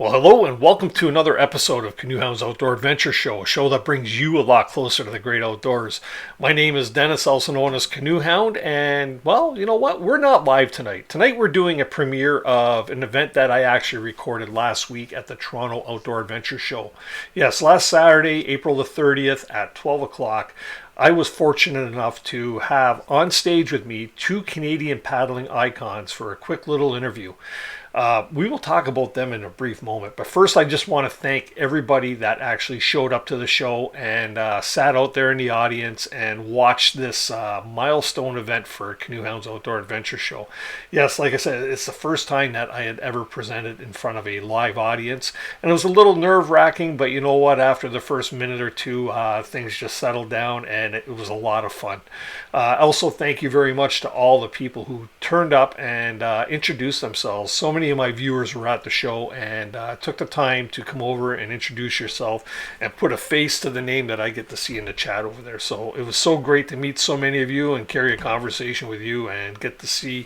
Well, hello and welcome to another episode of CANOEHOUND'S Outdoor Adventure Show, a show that brings you a lot closer to the great outdoors. My name is Dennis, also known as CANOEHOUND, and well, you know what? We're not live tonight. Tonight we're doing a premiere of an event that I actually recorded last week at the Toronto Outdoor Adventure Show. Yes, last Saturday, April the 30th at 12 o'clock. I was fortunate enough to have on stage with me two Canadian paddling icons for a quick little interview. We will talk about them in a brief moment, but first I just want to thank everybody that actually showed up to the show and sat out there in the audience and watched this milestone event for CANOEHOUND'S Outdoor Adventure Show. Yes, like I said, it's the first time that I had ever presented in front of a live audience, and it was a little nerve-wracking, but you know what, after the first minute or two, things just settled down and it was a lot of fun. Also, thank you very much to all the people who turned up and introduced themselves. So many of my viewers were at the show and took the time to come over and introduce yourself and put a face to the name that I get to see in the chat over there. So it was so great to meet so many of you and carry a conversation with you and get to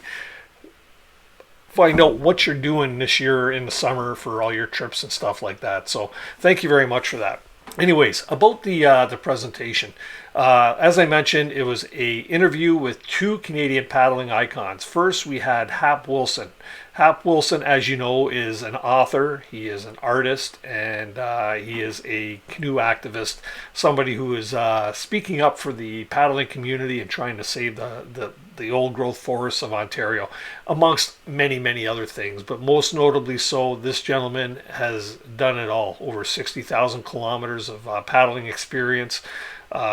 find out what you're doing this year in the summer for all your trips and stuff like that. So thank you very much for that. Anyways, about the presentation. As I mentioned, it was a interview with two Canadian paddling icons. First, we had Hap Wilson. Hap Wilson, as you know, is an author, he is an artist, and he is a canoe activist, somebody who is speaking up for the paddling community and trying to save the old growth forests of Ontario, amongst many, many other things. But most notably so, this gentleman has done it all. Over 60,000 kilometers of paddling experience.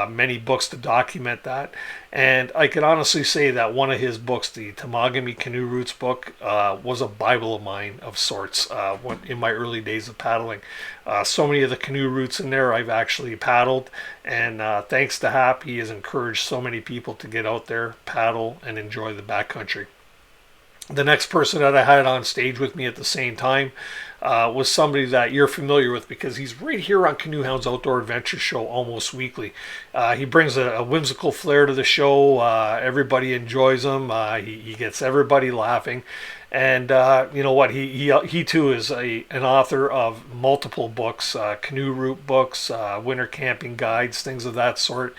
Many books to document that, and I can honestly say that one of his books, the Temagami Canoe Routes book, was a Bible of mine of sorts in my early days of paddling. So many of the canoe routes in there I've actually paddled, and thanks to Hap, he has encouraged so many people to get out there, paddle, and enjoy the backcountry. The next person that I had on stage with me at the same time was somebody that you're familiar with because he's right here on CANOEHOUND'S Outdoor Adventure Show almost weekly. He brings a whimsical flair to the show. Everybody enjoys him. He gets everybody laughing. And you know what? He too is an author of multiple books, canoe route books, winter camping guides, things of that sort.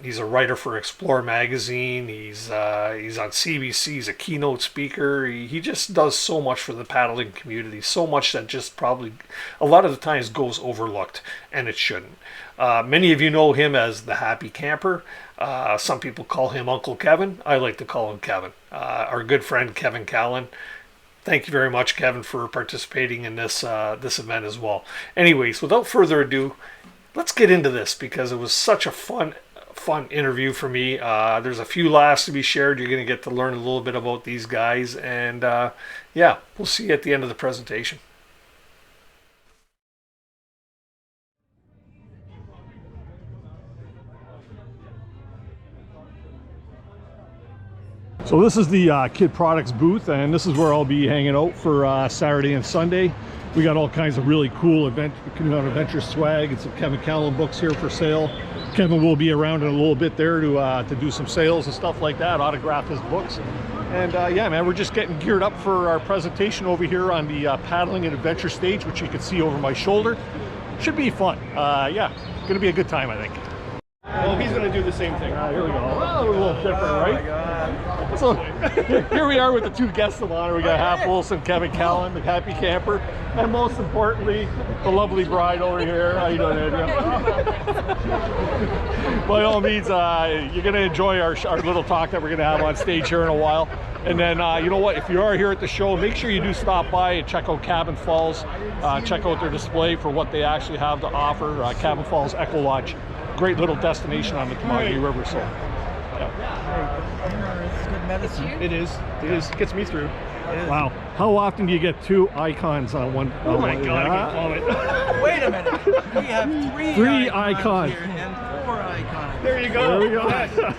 He's a writer for Explore magazine. He's on CBC. He's a keynote speaker. He just does so much for the paddling community, so much that just probably a lot of the times goes overlooked, and it shouldn't. Many of you know him as the Happy Camper. Some people call him Uncle Kevin. I like to call him Kevin. Our good friend Kevin Callan. Thank you very much, Kevin, for participating in this event as well. Anyways, without further ado, let's get into this because it was such a fun interview for me. There's a few laughs to be shared. You're going to get to learn a little bit about these guys, and yeah, we'll see you at the end of the presentation. So this is the Kid Products booth, and this is where I'll be hanging out for Saturday and Sunday. We got all kinds of really cool CANOEHOUND Adventure swag and some Kevin Callan books here for sale. Kevin will be around in a little bit there to do some sales and stuff like that, autograph his books. And yeah, man, we're just getting geared up for our presentation over here on the paddling and adventure stage, which you can see over my shoulder. Should be fun. Yeah, gonna be a good time, I think. Well, he's gonna do the same thing. Here we go. Well, a little different, right? Oh my God. So here we are with the two guests of honor. We got Hap Wilson, Kevin Callan, the Happy Camper, and most importantly, the lovely bride over here. How you doing, Andrea? By all means, you're gonna enjoy our little talk that we're gonna have on stage here in a while. And then, you know what, if you are here at the show, make sure you do stop by and check out Cabin Falls. Check out their display for what they actually have to offer. Cabin Falls Echo Lodge. Great little destination on the Temagami River. So, yeah. It's good medicine. It is. It gets me through. Wow. How often do you get two icons on one? Oh my God, I can call it. Wait a minute. We have three icons here and 4 icons. There you go. There we go.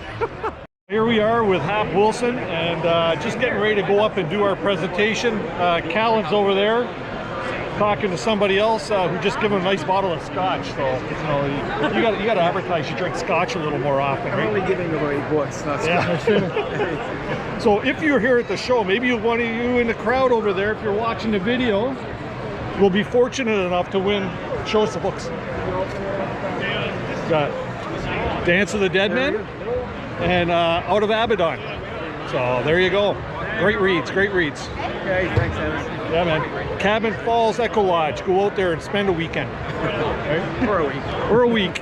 Here we are with Hap Wilson, and just getting ready to go up and do our presentation. Callan's over there talking to somebody else who just gave him a nice bottle of scotch. So you know, you got to advertise you drink scotch a little more often. I'm only giving away books, not scotch. So if you're here at the show, maybe one of you in the crowd over there, if you're watching the video, will be fortunate enough to win. Show us the books. Got Dance of the Dead Men and Out of Abaddon. So there you go. Great reads, great reads. Okay, thanks, Dennis. Yeah, man. Cabin Falls Echo Lodge. Go out there and spend a weekend. Right? For a week. For a week.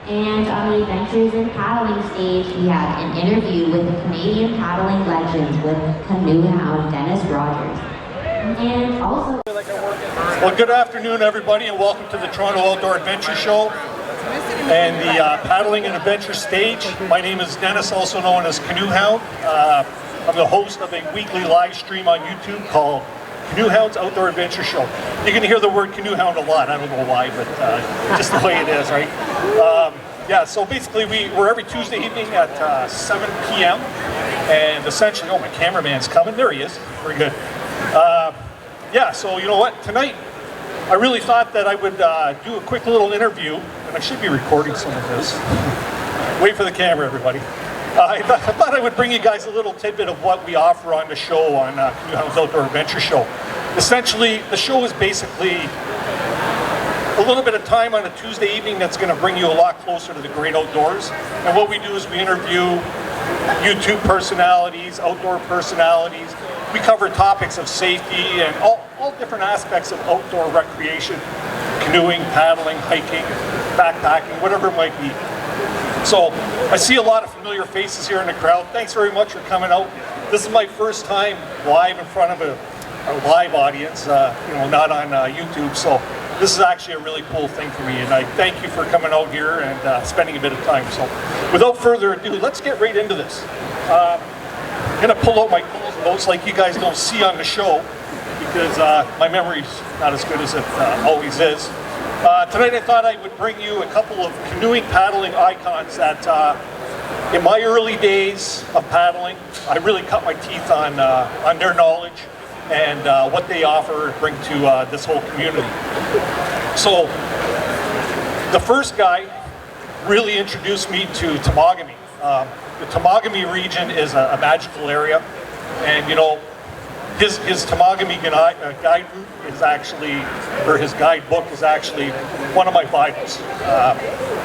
And on the Adventures in Paddling stage, we have an interview with the Canadian paddling legend with canoe hound Dennis Rogers. And also... Well, good afternoon, everybody, and welcome to the Toronto Outdoor Adventure Show and the Paddling and Adventure stage. My name is Dennis, also known as Canoe Hound. I'm the host of a weekly live stream on YouTube called Canoe Hound's Outdoor Adventure Show. You're going to hear the word canoe hound a lot. I don't know why, but just the way it is, right? Yeah, so basically we're every Tuesday evening at 7 p.m. And essentially, oh, my cameraman's coming. There he is. Very good. Yeah, so you know what? Tonight, I really thought that I would do a quick little interview, and I should be recording some of this. Wait for the camera, everybody. I thought I would bring you guys a little tidbit of what we offer on the show on Canoe Hound's Outdoor Adventure Show. Essentially, the show is basically a little bit of time on a Tuesday evening that's going to bring you a lot closer to the great outdoors. And what we do is we interview YouTube personalities, outdoor personalities. We cover topics of safety and all different aspects of outdoor recreation, canoeing, paddling, hiking, backpacking, whatever it might be. So I see a lot of familiar faces here in the crowd. Thanks very much for coming out. This is my first time live in front of a live audience, you know, not on YouTube. So this is actually a really cool thing for me, and I thank you for coming out here and spending a bit of time. So without further ado, let's get right into this. I'm gonna pull out my notes like you guys don't see on the show because my memory's not as good as it always is. Tonight I thought I would bring you a couple of canoeing paddling icons that in my early days of paddling, I really cut my teeth on their knowledge and what they offer and bring to this whole community. So the first guy really introduced me to Temagami. The Temagami region is a magical area, and you know, his Temagami guide route is actually, or his guidebook is actually one of my Bibles.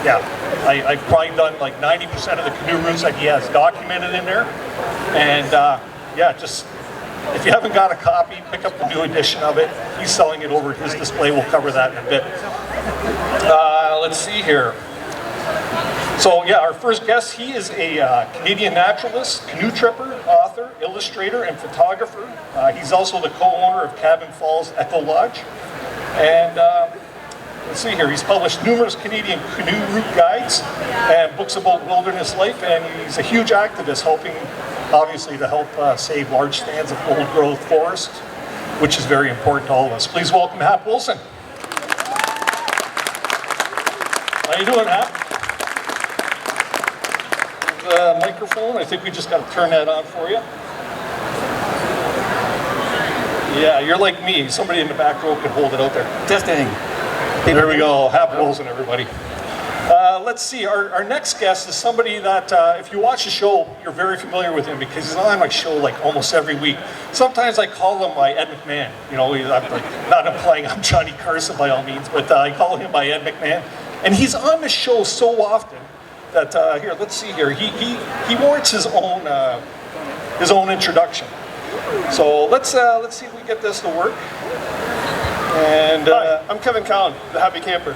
Yeah, I've probably done like 90% of the canoe routes that he has documented in there. And yeah, just, if you haven't got a copy, pick up the new edition of it. He's selling it over at his display. We'll cover that in a bit. Let's see here. So yeah, our first guest, he is a Canadian naturalist, canoe tripper, author, illustrator, and photographer. He's also the co-owner of Cabin Falls Echo Lodge. And let's see here, he's published numerous Canadian canoe route guides and books about wilderness life, and he's a huge activist, helping, obviously, to help save large stands of old-growth forest, which is very important to all of us. Please welcome Hap Wilson. How you doing, Hap? The microphone, I think we just got to turn that on for you. Yeah, you're like me. Somebody in the back row can hold it out there. Testing. There we go. Hap Wilson, everybody. Let's see. Our next guest is somebody that, if you watch the show, you're very familiar with him because he's on my show like almost every week. Sometimes I call him my Ed McMahon. You know, I'm like, not implying I'm Johnny Carson by all means, but I call him my Ed McMahon. And he's on the show so often that here, let's see here. He warrants his own introduction. So let's see if we get this to work. And Hi, I'm Kevin Callan, the Happy Camper.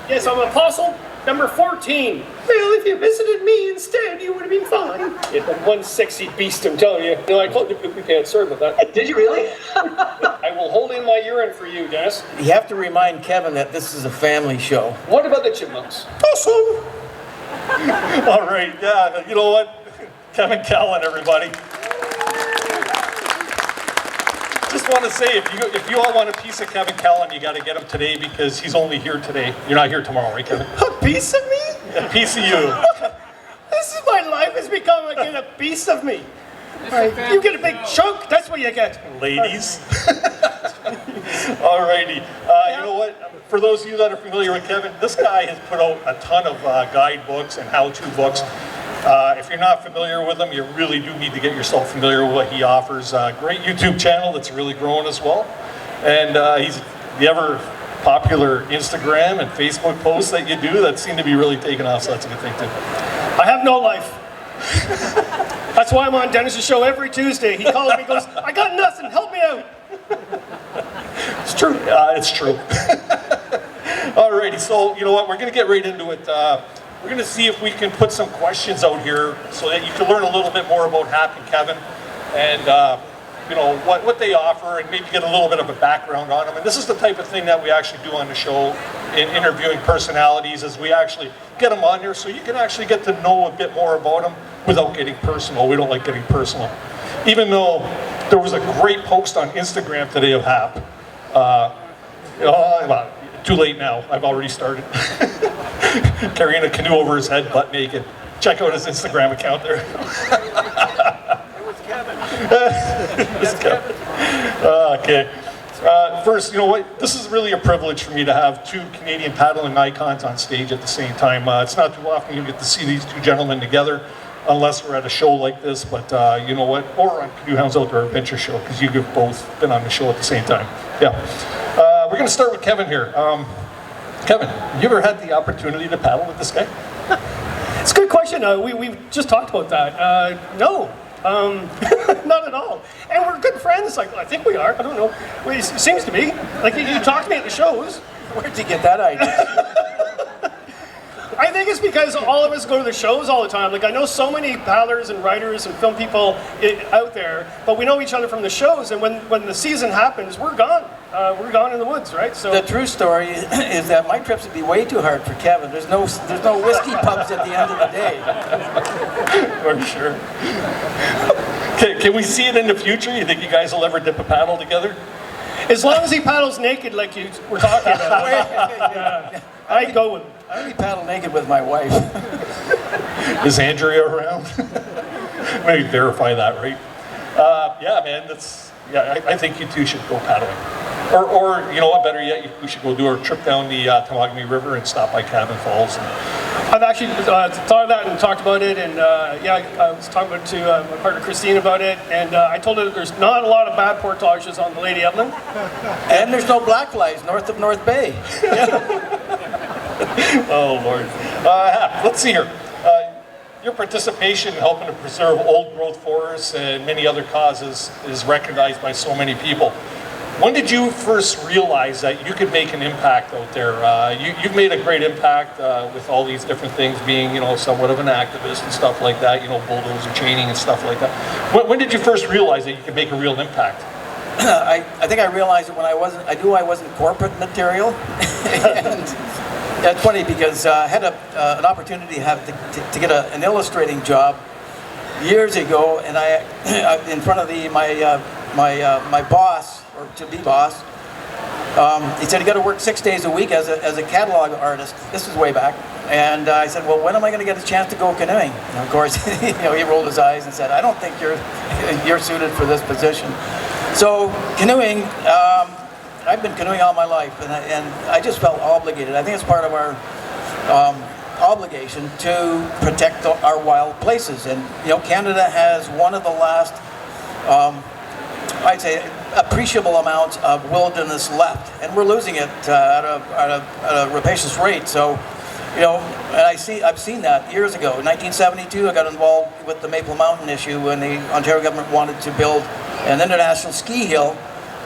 Yes, I'm Apostle number 14. Well, if you visited me instead, you would have been fine. Yeah, but one sexy beast, I'm telling you. No, I told you we can't serve with that. Did you really? I will hold in my urine for you, Dennis. You have to remind Kevin that this is a family show. What about the chipmunks? Awesome! all right, yeah, you know what? Kevin Callan, everybody. Just want to say, if you all want a piece of Kevin Callan, you got to get him today because he's only here today. You're not here tomorrow, right, Kevin? A piece of me? A piece of you. This is my life has become like a piece of me. Right, you get a big chunk, that's what you get. Ladies. Alrighty. You know what? For those of you that are familiar with Kevin, this guy has put out a ton of guidebooks and how-to books. If you're not familiar with him, you really do need to get yourself familiar with what he offers. Great YouTube channel that's really growing as well. And he's the ever popular Instagram and Facebook posts that you do that seem to be really taking off, so that's a good thing too. I have no life. That's why I'm on Dennis's show every Tuesday. He calls me, goes, I got nothing, help me out. It's true. It's true. Alrighty, so you know what? We're going to get right into it. We're going to see if we can put some questions out here so that you can learn a little bit more about Hap and Kevin, and you know what they offer, and maybe get a little bit of a background on them. And this is the type of thing that we actually do on the show in interviewing personalities, is we actually get them on here so you can actually get to know a bit more about them without getting personal. We don't like getting personal. Even though there was a great post on Instagram today of Hap. Well, too late now. I've already started. Carrying a canoe over his head, butt naked. Check out his Instagram account there. It's Kevin. Okay. First, you know what? This is really a privilege for me to have two Canadian paddling icons on stage at the same time. It's not too often you get to see these two gentlemen together, unless we're at a show like this. But you know what? Or on Canoe Hounds Outdoor Adventure Show, because you've both been on the show at the same time. Yeah. We're going to start with Kevin here. Kevin, you ever had the opportunity to paddle with this guy? It's a good question. We just talked about that. No. Not at all. And we're good friends. Like, I think we are. I don't know. It seems to be. Like, you talk to me at the shows. Where'd you get that idea? I think it's because all of us go to the shows all the time. Like, I know so many paddlers and writers and film people out there, but we know each other from the shows, and when the season happens, we're gone. We're gone in the woods, right? So The true story is that my trips would be way too hard for Kevin. There's no whiskey pubs at the end of the day. For sure. Can we see it in the future? You think you guys will ever dip a paddle together? as long as he paddles naked like you were talking about, yeah, I'd go with him. I only paddle naked with my wife. Is Andrea around? Maybe verify that, right? Yeah, man, I think you two should go paddling. Or you know what, better yet, we should go do a trip down the Temagami River and stop by Cabin Falls. I've actually thought of that and talked about it, and I was talking about it to my partner Christine about it, and I told her that there's not a lot of bad portages on the Lady Evelyn. And there's no black flies north of North Bay. Oh, Lord. Let's see here. Your participation in helping to preserve old-growth forests and many other causes is recognized by so many people. When did you first realize that you could make an impact out there? You've made a great impact with all these different things, being, somewhat of an activist and stuff like that, bulldozer chaining and stuff like that. When did you first realize that you could make a real impact? I think I realized it when I knew I wasn't corporate material. And it's funny because I had an opportunity to get an illustrating job years ago, and I in front of my boss, or to-be boss, he said, you got to work 6 days a week as a catalog artist. This is way back. And I said, well, when am I going to get a chance to go canoeing? And of course, he rolled his eyes and said, I don't think you're suited for this position. So canoeing, I've been canoeing all my life, and I just felt obligated. I think it's part of our obligation to protect our wild places. And Canada has one of the last, I'd say, appreciable amounts of wilderness left, and we're losing it at a rapacious rate. So, and I've seen that years ago. In 1972, I got involved with the Maple Mountain issue when the Ontario government wanted to build an international ski hill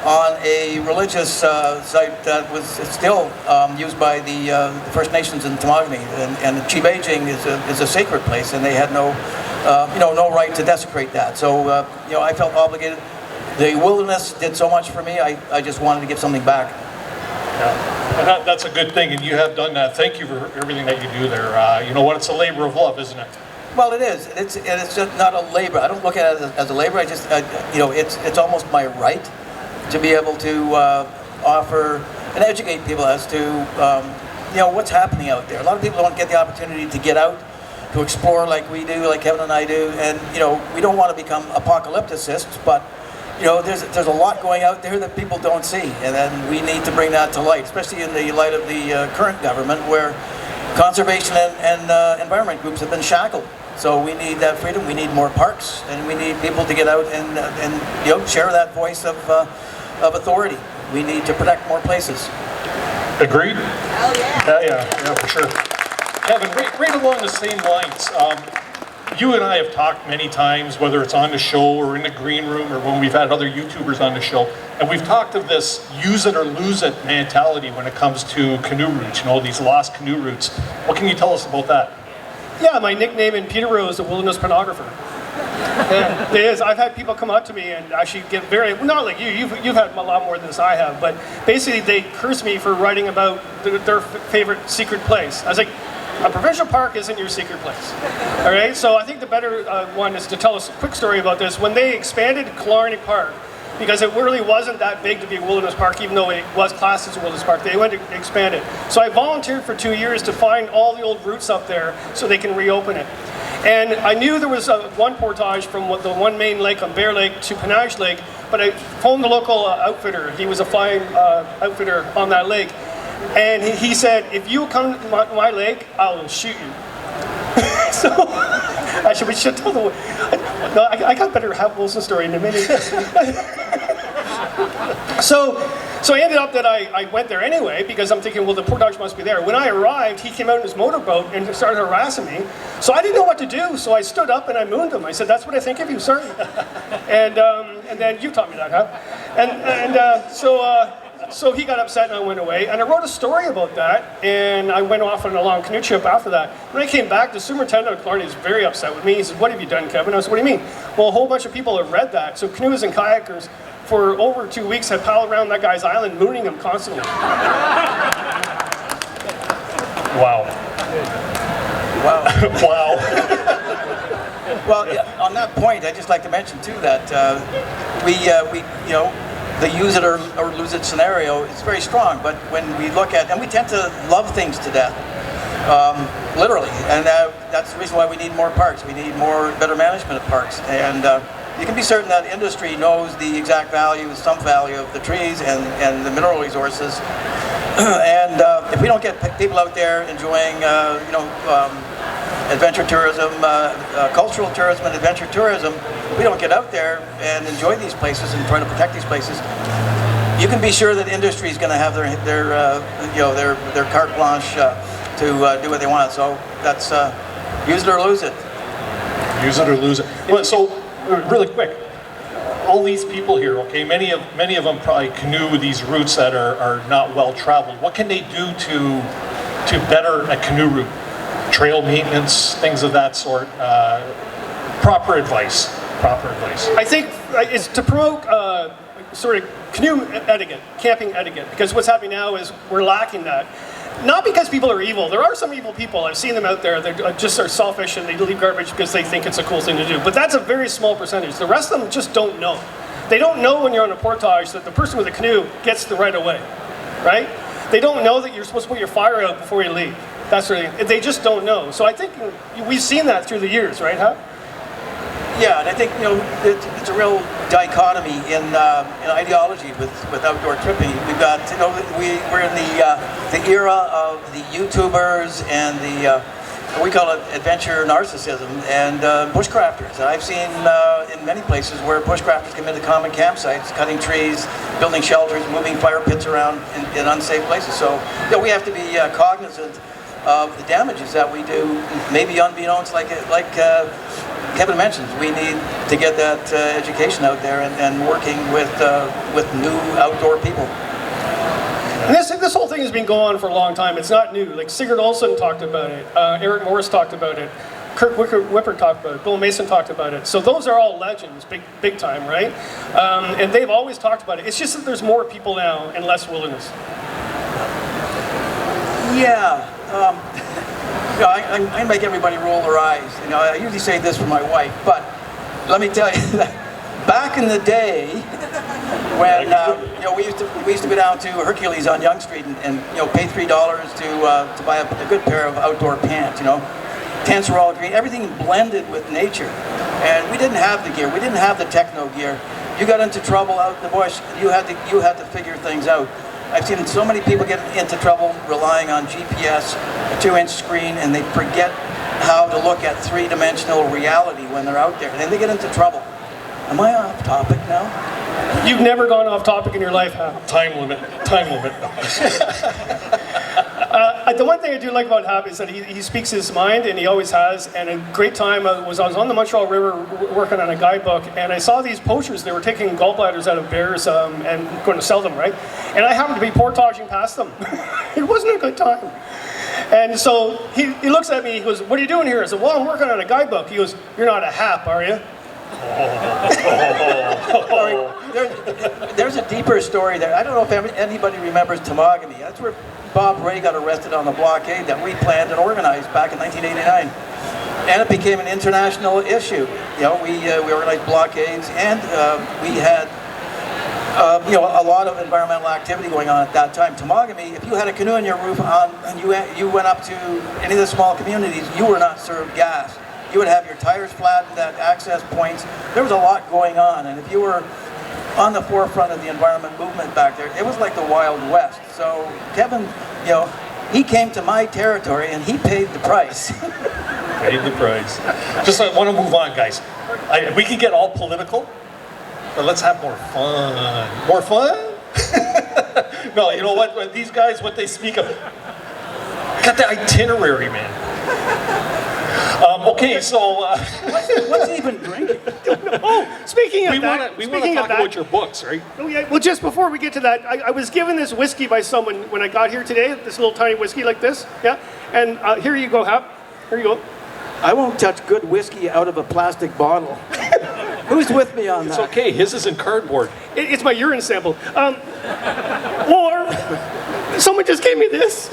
on a religious site that was still used by the First Nations in Temagami, and Chibajing is a sacred place, and they had no right to desecrate that. So I felt obligated. The wilderness did so much for me. I just wanted to give something back. Yeah, and that's a good thing, and you have done that. Thank you for everything that you do there. It's a labor of love, isn't it? Well, it is. It's just not a labor. I don't look at it as a labor. It's almost my right to be able to offer and educate people as to what's happening out there. A lot of people don't get the opportunity to get out, to explore like we do, like Kevin and I do, and we don't want to become apocalypticists, but there's a lot going out there that people don't see, and then we need to bring that to light, especially in the light of the current government, where conservation and environment groups have been shackled. So we need that freedom. We need more parks, and we need people to get out and share that voice of authority. We need to protect more places. Agreed? Yeah, for sure. Kevin, right along the same lines, you and I have talked many times, whether it's on the show or in the green room or when we've had other YouTubers on the show, and we've talked of this use it or lose it mentality when it comes to canoe routes, you know, these lost canoe routes. What can you tell us about that? Yeah, my nickname in Peterborough is the wilderness pornographer. Yeah, it is. I've had people come up to me and actually get very, not like you've had a lot more than this I have, but basically they curse me for writing about their favorite secret place. I was like, a provincial park isn't your secret place. All right, so I think the better one is to tell us a quick story about this. When they expanded Killarney Park, because it really wasn't that big to be a wilderness park, even though it was classed as a wilderness park, they went to expand it. So I volunteered for 2 years to find all the old routes up there so they can reopen it. And I knew there was one portage from the one main lake on Bear Lake to Panage Lake, but I phoned the local outfitter. He was a flying outfitter on that lake. And he said, if you come to my lake, I will shoot you. So, actually, we should tell the... No, I got a better Hap Wilson story in a minute. So I ended up that I went there anyway, because I'm thinking, well, the portage must be there. When I arrived, he came out in his motorboat and started harassing me. So I didn't know what to do, so I stood up and I mooned him. I said, that's what I think of you, sir. And then you taught me that, huh? So he got upset and I went away. And I wrote a story about that, and I went off on a long canoe trip after that. When I came back, the superintendent of Killarney was very upset with me. He said, what have you done, Kevin? I said, what do you mean? Well, a whole bunch of people have read that. So canoes and kayakers for over 2 weeks have paddled around that guy's island, mooning him constantly. Wow. Wow. Wow. Well, yeah, on that point, I'd just like to mention too that we you know, the use it or lose it scenario is very strong. But when we look at, and we tend to love things to death, literally, and that's the reason why we need more parks. We need better management of parks, and you can be certain that industry knows the exact value, some value of the trees and the mineral resources. And if we don't get people out there enjoying, you know, adventure tourism, cultural tourism and adventure tourism, we don't get out there and enjoy these places and try to protect these places, you can be sure that industry is going to have their carte blanche to do what they want. So that's use it or lose it. Use it or lose it. Well, so really quick, all these people here, okay, many of them probably canoe these routes that are not well traveled. What can they do to better a canoe route? Trail maintenance, things of that sort. Proper advice. I think it's to promote sort of canoe etiquette, camping etiquette, because what's happening now is we're lacking that. Not because people are evil. There are some evil people. I've seen them out there. They just are selfish and they leave garbage because they think it's a cool thing to do. But that's a very small percentage. The rest of them just don't know. They don't know when you're on a portage that the person with a canoe gets the right of way, right? They don't know that you're supposed to put your fire out before you leave. That's really, they just don't know. So I think we've seen that through the years, right, Hap? Yeah, and I think, you know, it's a real dichotomy in ideology with outdoor tripping. We've got, you know, we're in the era of the YouTubers and we call it adventure narcissism and bushcrafters. And I've seen in many places where bushcrafters come into common campsites, cutting trees, building shelters, moving fire pits around in unsafe places. So, you know, we have to be cognizant of the damages that we do, maybe unbeknownst, like Kevin mentions. We need to get that education out there and working with new outdoor people. And this whole thing has been going on for a long time. It's not new. Like Sigurd Olsen talked about it, Eric Morris talked about it, Kirk Whipper talked about it, Bill Mason talked about it. So those are all legends, big time, right? And they've always talked about it. It's just that there's more people now and less wilderness. Yeah. You know, I make everybody roll their eyes. You know, I usually say this for my wife, but let me tell you that back in the day, when you know, we used to go down to Hercules on Yonge Street and you know, pay $3 to buy a good pair of outdoor pants. You know, tents were all green, everything blended with nature, and we didn't have the gear, we didn't have the techno gear. You got into trouble out in the bush, you had to figure things out. I've seen so many people get into trouble relying on GPS, a 2-inch screen, and they forget how to look at three-dimensional reality when they're out there, and then they get into trouble. Am I off topic now? You've never gone off topic in your life, Hap. Time limit. The one thing I do like about Hap is that he speaks his mind, and he always has. And a great time I was on the Montreal River working on a guidebook, and I saw these poachers. They were taking gallbladders out of bears and going to sell them, right? And I happened to be portaging past them. It wasn't a good time. And so he looks at me, he goes, "What are you doing here?" I said, "Well, I'm working on a guidebook." He goes, "You're not a Hap, are you?" There's a deeper story there. I don't know if anybody remembers Temagami. That's where Bob Ray got arrested on the blockade that we planned and organized back in 1989. And it became an international issue. You know, we organized blockades, and we had you know, a lot of environmental activity going on at that time. Temagami, if you had a canoe on your roof and you went up to any of the small communities, you were not served gas. You would have your tires flattened at access points. There was a lot going on, and if you were on the forefront of the environment movement back there, it was like the Wild West. So Kevin, you know, he came to my territory and he paid the price. Paid the price. Just I want to move on, guys. We can get all political, but let's have more fun. More fun? No, you know what? These guys, what they speak of, got the itinerary, man. Okay, so What's he even drinking? Oh, speaking of we that, want to talk about your books, right? Oh, yeah. Well, just before we get to that, I was given this whiskey by someone when I got here today, this little tiny whiskey like this, yeah? And here you go, Hap. Here you go. I won't touch good whiskey out of a plastic bottle. Who's with me on It's that? okay, his is in cardboard. It's my urine sample. Or someone just gave me this.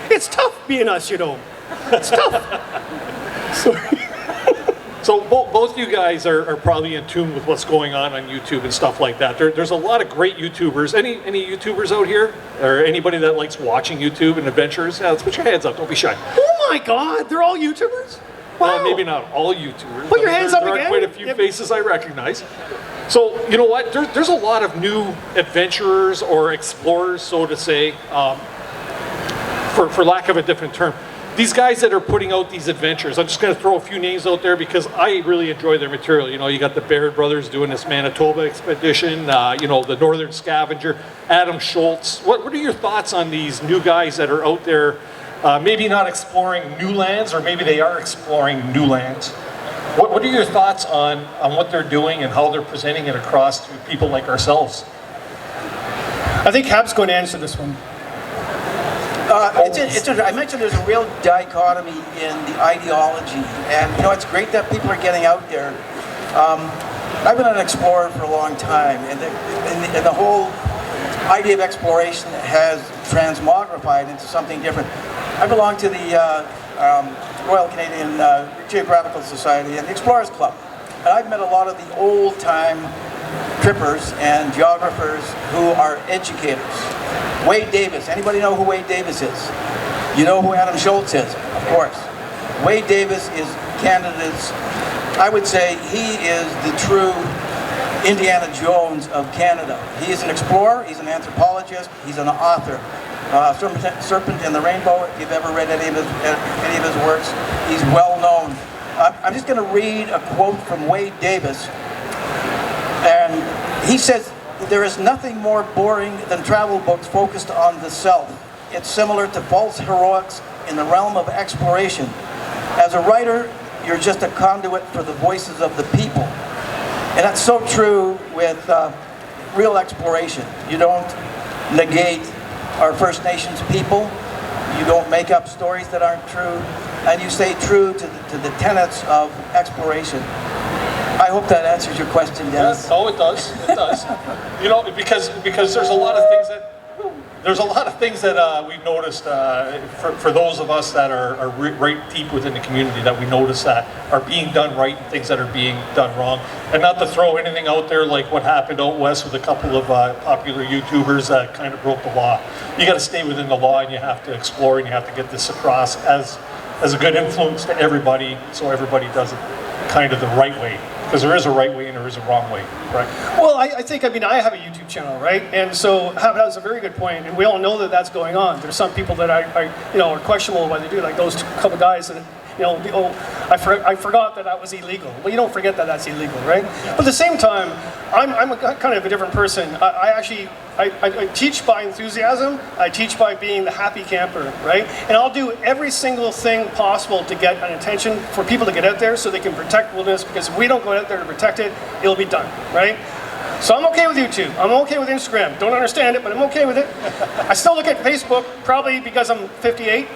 It's tough being us, you know. It's tough. Sorry. So both you guys are probably in tune with what's going on YouTube and stuff like that. There's a lot of great YouTubers. Any YouTubers out here? Or anybody that likes watching YouTube and adventures? Yeah, let's put your hands up. Don't be shy. Oh my God, they're all YouTubers? Wow. Well, maybe not all YouTubers. Put your but hands up there again. are quite a few faces I recognize. So, you know what? There's a lot of new adventurers or explorers, so to say, for lack of a different term. These guys that are putting out these adventures, I'm just going to throw a few names out there because I really enjoy their material. You know, you got the Baird brothers doing this Manitoba expedition, you know, the Northern Scavenger, Adam Schultz. What are your thoughts on these new guys that are out there, maybe not exploring new lands, or maybe they are exploring new lands? What are your thoughts on what they're doing and how they're presenting it across to people like ourselves? I think Hap's going to answer this one. I mentioned there's a real dichotomy in the ideology, and you know, it's great that people are getting out there. I've been an explorer for a long time, and the whole idea of exploration has transmogrified into something different. I belong to the Royal Canadian Geographical Society and the Explorers Club, and I've met a lot of the old-time trippers and geographers who are educators. Wade Davis. Anybody know who Wade Davis is? You know who Adam Schultz is? Of course. Wade Davis is Canada's, I would say, he is the true Indiana Jones of Canada. He is an explorer, he's an anthropologist, he's an author. Serpent and the Rainbow, if you've ever read any of his works, he's well known. I'm just going to read a quote from Wade Davis. And he says, "There is nothing more boring than travel books focused on the self. It's similar to false heroics in the realm of exploration. As a writer, you're just a conduit for the voices of the people." And that's so true with real exploration. You don't negate our First Nations people. You don't make up stories that aren't true. And you stay true to the tenets of exploration. I hope that answers your question, Dennis. Yeah, oh, it does. It does. You know, because there's a lot of things that we've noticed for those of us that are right deep within the community, that we notice that are being done right and things that are being done wrong. And not to throw anything out there like what happened out west with a couple of popular YouTubers that kind of broke the law. You got to stay within the law, and you have to explore, and you have to get this across as a good influence to everybody, so everybody does it kind of the right way. Because there is a right way and there is a wrong way, right? Well, I have a YouTube channel, right? And so that's a very good point, and we all know that that's going on. There's some people that are questionable why they do, like those couple guys that, You know, I forgot that was illegal. Well, you don't forget that that's illegal, right? But at the same time, I'm kind of a different person. I teach by enthusiasm. I teach by being the happy camper, right? And I'll do every single thing possible to get an attention for people to get out there so they can protect wilderness, because if we don't go out there to protect it, it'll be done, right? So I'm okay with YouTube. I'm okay with Instagram. Don't understand it, but I'm okay with it. I still look at Facebook, probably because I'm 58.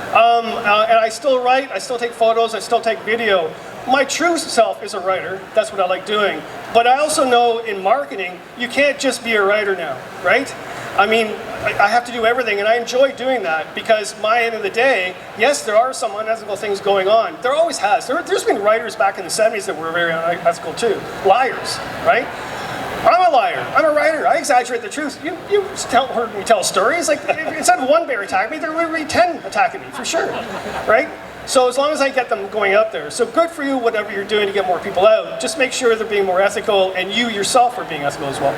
And I still write, I still take photos, I still take video. My true self is a writer. That's what I like doing. But I also know in marketing, you can't just be a writer now, right? I mean, I have to do everything, and I enjoy doing that because my end of the day, yes, there are some unethical things going on. There always has. There's been writers back in the 70s that were very unethical too. Liars, right? I'm a liar. I'm a writer. I exaggerate the truth. You heard me tell stories. Like, instead of one bear attacking me, there will be 10 attacking me, for sure, right? So as long as I get them going out there. So good for you, whatever you're doing to get more people out. Just make sure they're being more ethical, and you yourself are being ethical as well.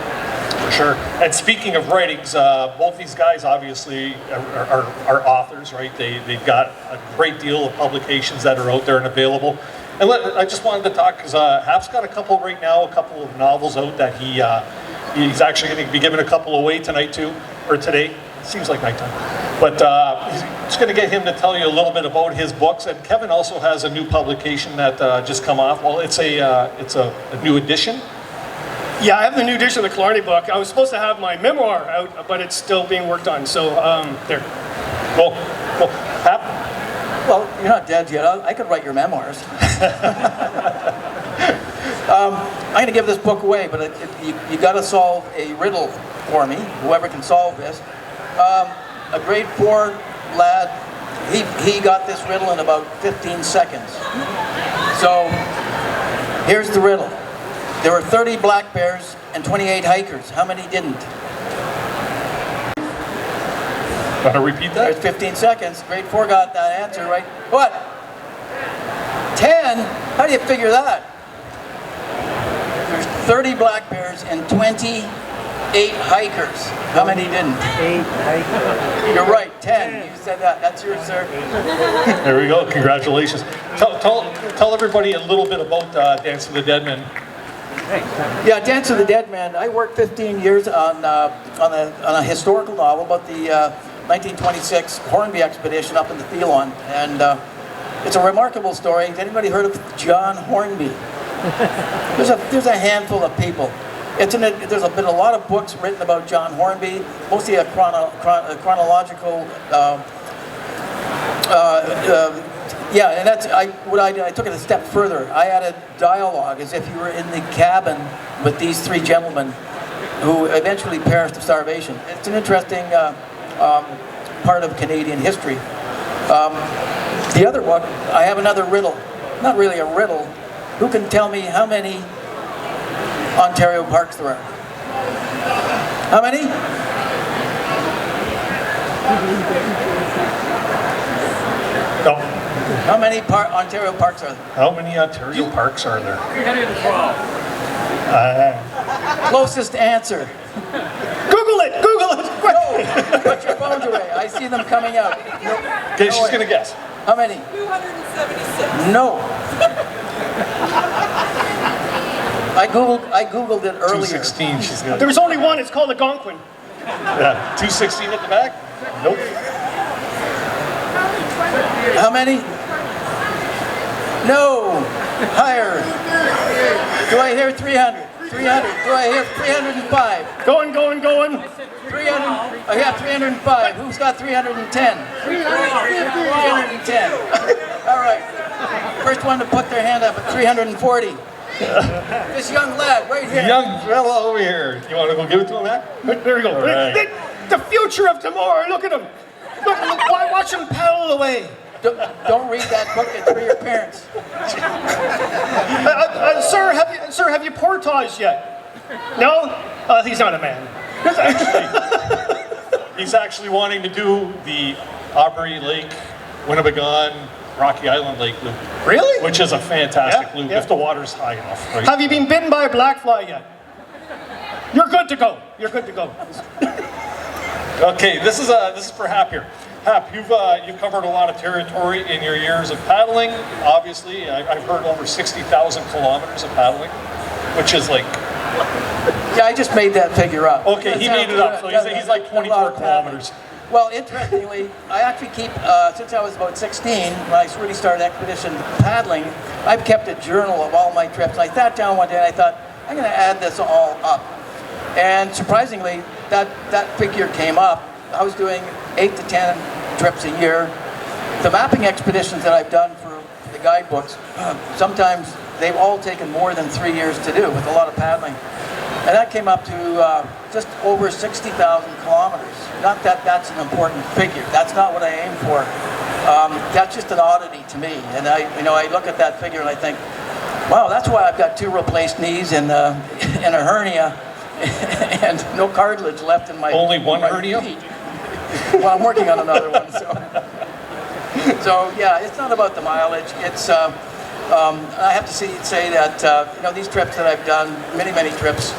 For sure. And speaking of writings, both these guys obviously are authors, right? They've got a great deal of publications that are out there and available. And I just wanted to talk, because Hap's got a couple right now, a couple of novels out that he's actually going to be giving a couple away tonight too, or today. Seems like nighttime. But he's just going to get him to tell you a little bit about his books. And Kevin also has a new publication that just come off. Well, it's a new edition. Yeah, I have the new edition of the Killarney book. I was supposed to have my memoir out, but it's still being worked on. So there. Cool. Hap? Well, you're not dead yet. I could write your memoirs. I'm going to give this book away, but you got to solve a riddle for me, whoever can solve this. A grade 4 lad, he got this riddle in about 15 seconds. So here's the riddle. There were 30 black bears and 28 hikers. How many didn't? Want to repeat that? There's 15 seconds. Grade 4 got that answer right. What? 10? How do you figure that? There's 30 black bears and 28 hikers. How many didn't? 8 hikers. You're right, 10. You said that. That's yours, sir. There we go. Congratulations. Tell everybody a little bit about Dance of the Dead Men. Yeah, Dance of the Dead Man. I worked 15 years on a historical novel about the 1926 Hornby expedition up in the Thelon, and it's a remarkable story. Has anybody heard of John Hornby? There's a handful of people. There's been a lot of books written about John Hornby, mostly a chronological. Yeah, and that's what I did. I took it a step further. I added dialogue, as if you were in the cabin with these 3 gentlemen who eventually perished of starvation. It's an interesting part of Canadian history. The other one, I have another riddle. Not really a riddle. Who can tell me how many Ontario parks there are? How many? No. How many Ontario parks are there? How many Ontario parks are there? 312. Closest answer. Google it! Google it! No! Put your phones away. I see them coming out. No, Okay, no she's way. going to guess. How many? 276. No. I googled it earlier. 216, she's going to. There's only one. It's called Algonquin. Yeah, 216 at the back? Nope. How many? No. Higher. Do I hear 300? 300. Do I hear 305? Going. 300. I got 305. Who's got 310? 310. All right. First one to put their hand up at 340. This young lad right here. Young fella over here. You want to go give it to him, Matt? There you go. Right. The future of tomorrow. Look at him. Watch him paddle away. Don't read that book. It's for your parents. Sir, have you portaged yet? No? He's not a man. He's actually wanting to do the Aubrey Lake, Winnebagon, Rocky Island Lake loop. Really? Which is a fantastic Yeah, loop yeah. if the water's high enough, right? Have you been bitten by a black fly yet? You're good to go. You're good to go. Okay, this is for Hap here. Hap, you've covered a lot of territory in your years of paddling. Obviously, I've heard over 60,000 kilometers of paddling, which is like... Yeah, I just made that figure up. Okay, he made it up, so he's like 24 kilometers. Well, interestingly, I actually keep, since I was about 16, when I really started expedition paddling, I've kept a journal of all my trips. I sat down one day and I thought, I'm going to add this all up. And surprisingly, that figure came up. I was doing 8 to 10 trips a year. The mapping expeditions that I've done for the guidebooks, sometimes they've all taken more than 3 years to do with a lot of paddling. And that came up to just over 60,000 kilometers. Not that that's an important figure. That's not what I aim for. That's just an oddity to me. And I look at that figure and I think, wow, that's why I've got 2 replaced knees and a hernia and no cartilage left in my Only one my hernia? feet. Well, I'm working on another one. So yeah, it's not about the mileage. It's I have to say that these trips that I've done, many trips,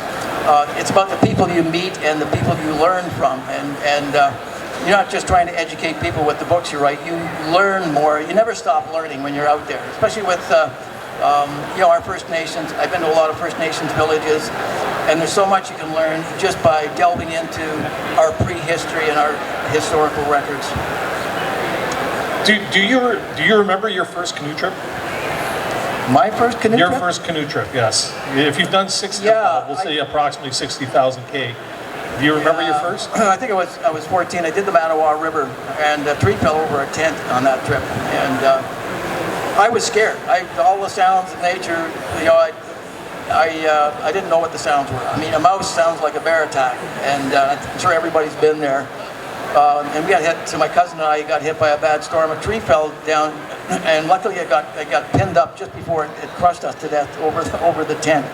it's about the people you meet and the people you learn from, and you're not just trying to educate people with the books you write. You learn more. You never stop learning when you're out there, especially with our First Nations. I've been to a lot of First Nations villages, and there's so much you can learn just by delving into our prehistory and our historical records. Do you remember your first canoe trip? My first canoe trip? Your first canoe trip, yes. If you've done 60, we'll say approximately 60,000 K. Do you remember your first? I think I was 14. I did the Manawa River, and a tree fell over a tent on that trip, and I was scared. All the sounds of nature, I didn't know what the sounds were. I mean, a mouse sounds like a bear attack, and I'm sure everybody's been there. And we got hit. So my cousin and I got hit by a bad storm. A tree fell down, and luckily it got pinned up just before it crushed us to death over the tent.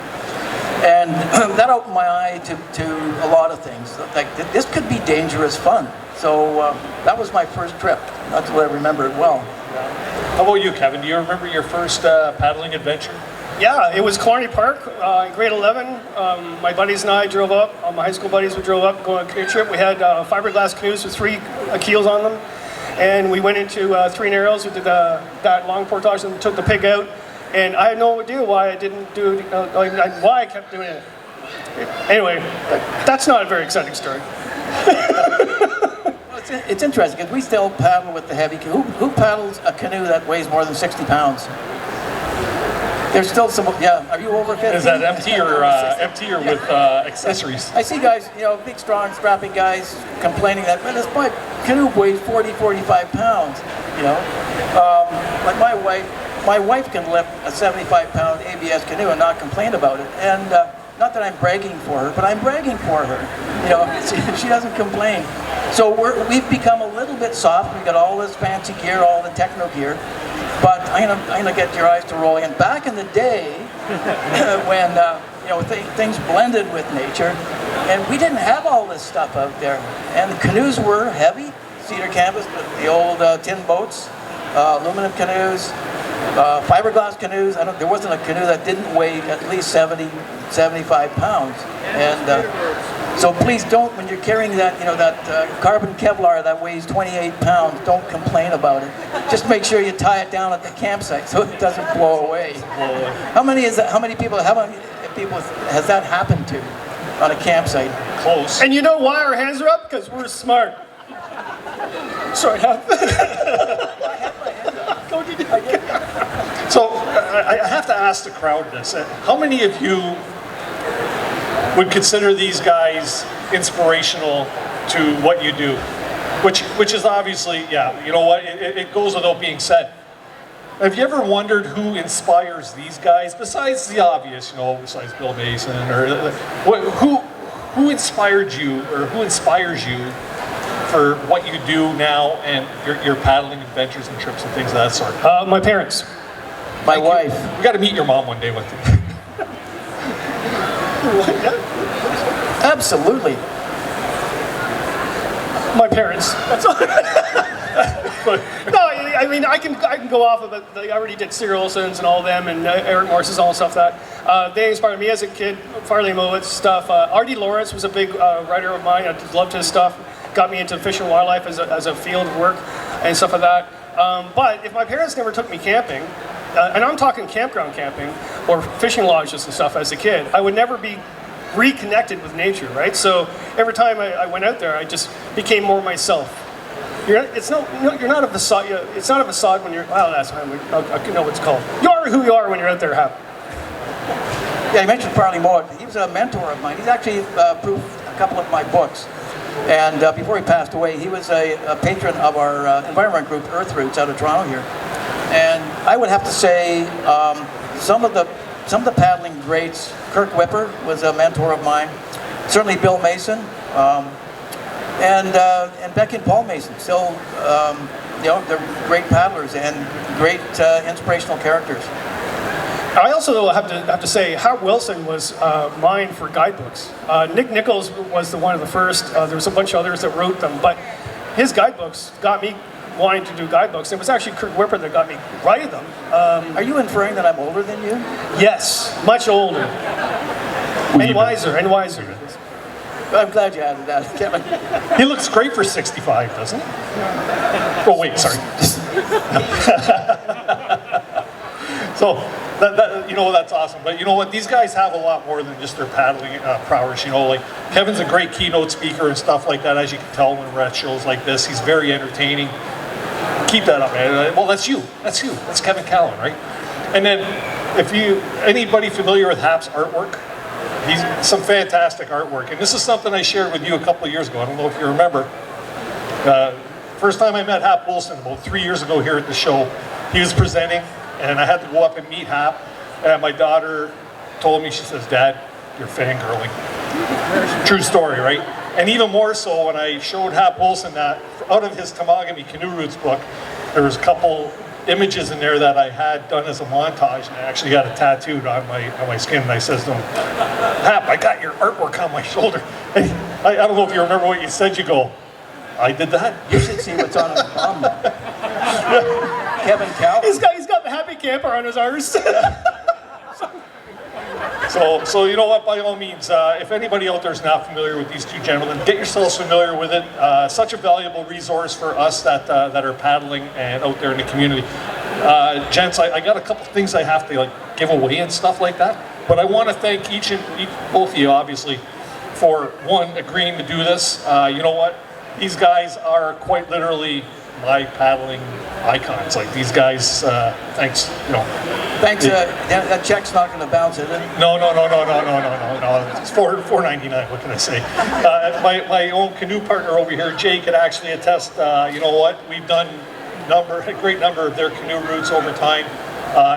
And that opened my eye to a lot of things. Like this could be dangerous fun. So that was my first trip. That's what I remember well. How about you, Kevin? Do you remember your first paddling adventure? Yeah, it was Killarney Park in grade 11. My buddies and I drove up. My high school buddies we drove up going on a canoe trip. We had fiberglass canoes with 3 keels on them. And we went into 3 Narrows. We did that long portage and took the pig out. And I had no idea why I didn't do it, why I kept doing it. Anyway, that's not a very exciting story. It's interesting because we still paddle with the heavy canoe. Who paddles a canoe that weighs more than 60 pounds? There's still some, yeah. Are you over 50? Is that empty or with accessories? I see guys, big, strong, strapping guys complaining that, man, this my canoe weighs 40, 45 pounds, Like my wife can lift a 75-pound ABS canoe and not complain about it. And not that I'm bragging for her, but I'm bragging for her. She doesn't complain. So we've become a little bit soft. We've got all this fancy gear, all the techno gear. But I'm gonna get your eyes to rolling. And back in the day, when things blended with nature, and we didn't have all this stuff out there, and the canoes were heavy, cedar canvas, the old tin boats, aluminum canoes, fiberglass canoes. There wasn't a canoe that didn't weigh at least 70, 75 pounds. And so please don't, when you're carrying that, that carbon Kevlar that weighs 28 pounds, don't complain about it. Just make sure you tie it down at the campsite so it doesn't blow away. How many people has that happened to on a campsite? Close. And you know why our hands are up? Because we're smart. Sorry, So I have to ask the crowd this. How many of you would consider these guys inspirational to what you do? Which is obviously, it goes without being said. Have you ever wondered who inspires these guys, besides the obvious, besides Bill Mason, or who inspired you, or who inspires you for what you do now and your paddling adventures and trips and things of that sort? My parents. My wife. We got to meet your mom one day with you. Absolutely. My parents. That's all. No, I mean I can go off of it. I already did Cyril Olson's and all of them, and Eric Morris's, all the stuff that they inspired me as a kid. Farley Mowat's stuff. R.D. Lawrence was a big writer of mine. I loved his stuff. got me into fish and wildlife as a field of work and stuff like that. But if my parents never took me camping, and I'm talking campground camping or fishing lodges and stuff as a kid, I would never be reconnected with nature, right? So every time I went out there, I just became more myself. You're not a facade. It's not a facade when you're. Well, that's I know what it's called. You are who you are when you're out there, Hap. Yeah, you mentioned Farley Mowat. He was a mentor of mine. He's actually approved a couple of my books. And before he passed away, he was a patron of our environment group, Earth Roots, out of Toronto here. And I would have to say some of the paddling greats. Kirk Whipper was a mentor of mine. Certainly Bill Mason, and Becky and Paul Mason. Still, they're great paddlers and great inspirational characters. I also have to say, Hap Wilson was mine for guidebooks. Nick Nichols was one of the first. There was a bunch of others that wrote them, but his guidebooks got me wanting to do guidebooks. It was actually Kirk Whipper that got me writing them. Are you inferring that I'm older than you? Yes, much older. And wiser. I'm glad you added that, Kevin. He looks great for 65, doesn't he? Oh, wait, sorry. So, that's awesome. But you know what? These guys have a lot more than just their paddling prowess. Like Kevin's a great keynote speaker and stuff like that, as you can tell when we're at shows like this. He's very entertaining. Keep that up, man. Well, that's you. That's Kevin Callan, right? And then, anybody familiar with Hap's artwork? He's some fantastic artwork. And this is something I shared with you a couple of years ago. I don't know if you remember. First time I met Hap Wilson about 3 years ago here at the show, he was presenting, and I had to go up and meet Hap. And my daughter told me, she says, "Dad, you're fangirling." True story, right? And even more so when I showed Hap Wilson that out of his Tamagami Canoe Roots book, there was a couple images in there that I had done as a montage, and I actually got it tattooed on my skin. And I says to him, "Hap, I got your artwork on my shoulder." And I don't know if you remember what you said. You go, "I did that." You should see what's on his palm now. Kevin Callan. He's got the happy camper on his arse. So you know what, by all means, if anybody out there is not familiar with these two gentlemen, get yourselves familiar with it. Such a valuable resource for us that are paddling and out there in the community. Gents, I got a couple things I have to give away and stuff like that, but I want to thank both of you, obviously, for one, agreeing to do this. You know what, these guys are quite literally my paddling icons. Like these guys, thanks. Thanks. That check's not going to bounce, is it? No. It's $4.99. What can I say? My own canoe partner over here, Jay, could actually attest. You know what? We've done a great number of their canoe routes over time.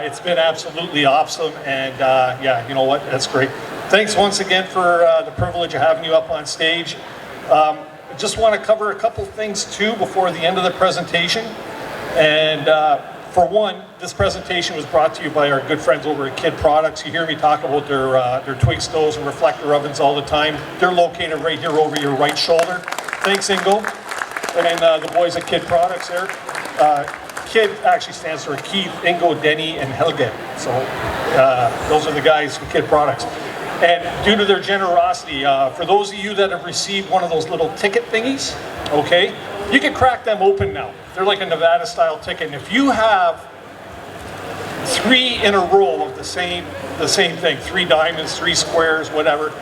It's been absolutely awesome, and yeah, you know what? That's great. Thanks once again for the privilege of having you up on stage. Just want to cover a couple things too before the end of the presentation. And for one, this presentation was brought to you by our good friends over at Kid Products. You hear me talk about their twig stoves and reflector ovens all the time. They're located right here over your right shoulder. Thanks, Ingo. And the boys at Kid Products there. Kid actually stands for Keith, Ingo, Denny, and Helge. So those are the guys from Kid Products. And due to their generosity, for those of you that have received one of those little ticket thingies, okay, you can crack them open now. They're like a Nevada-style ticket. And if you have 3 in a row of the same thing, 3 diamonds, 3 squares, whatever,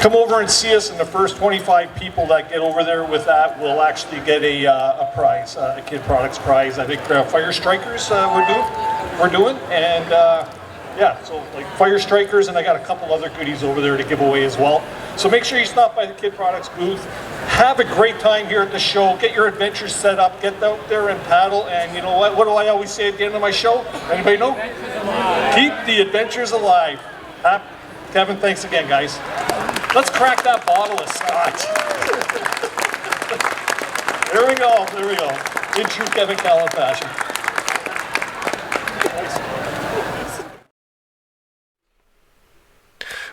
come over and see us, and the first 25 people that get over there with that will actually get a prize, a Kid Products prize. I think Fire Strikers we're doing, and yeah, so like Fire Strikers, and I got a couple other goodies over there to give away as well. So make sure you stop by the Kid Products booth. Have a great time here at the show. Get your adventures set up. Get out there and paddle. And you know what? What do I always say at the end of my show? Anybody know? Keep the adventures alive. Kevin, thanks again, guys. Let's crack that bottle of scotch. There we go. In true Kevin Callan fashion.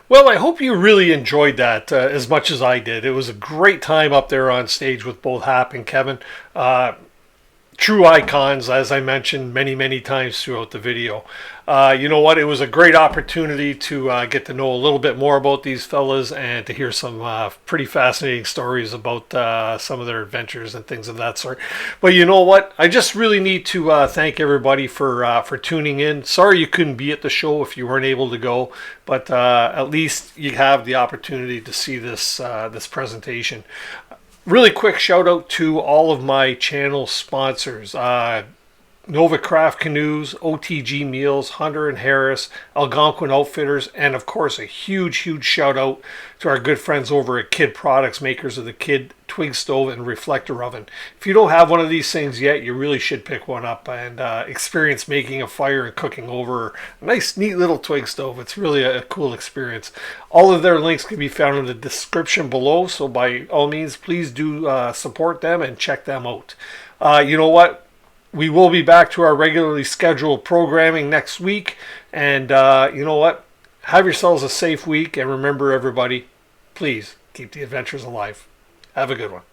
Well, I hope you really enjoyed that as much as I did. It was a great time up there on stage with both Hap and Kevin. true icons, as I mentioned many times throughout the video. You know what? It was a great opportunity to get to know a little bit more about these fellas and to hear some pretty fascinating stories about some of their adventures and things of that sort. But you know what? I just really need to thank everybody for tuning in. Sorry you couldn't be at the show if you weren't able to go, but at least you have the opportunity to see this this presentation. Really quick shout out to all of my channel sponsors. Nova Craft Canoes, OTG Meals, Hunter and Harris, Algonquin Outfitters, and of course a huge shout out to our good friends over at Kid Products, makers of the Kid Twig Stove and Reflector Oven. If you don't have one of these things yet, you really should pick one up and experience making a fire and cooking over a nice, neat little twig stove. It's really a cool experience. All of their links can be found in the description below, so by all means, please do support them and check them out. You know what? We will be back to our regularly scheduled programming next week. And you know what? Have yourselves a safe week. And remember, everybody, please keep the adventures alive. Have a good one.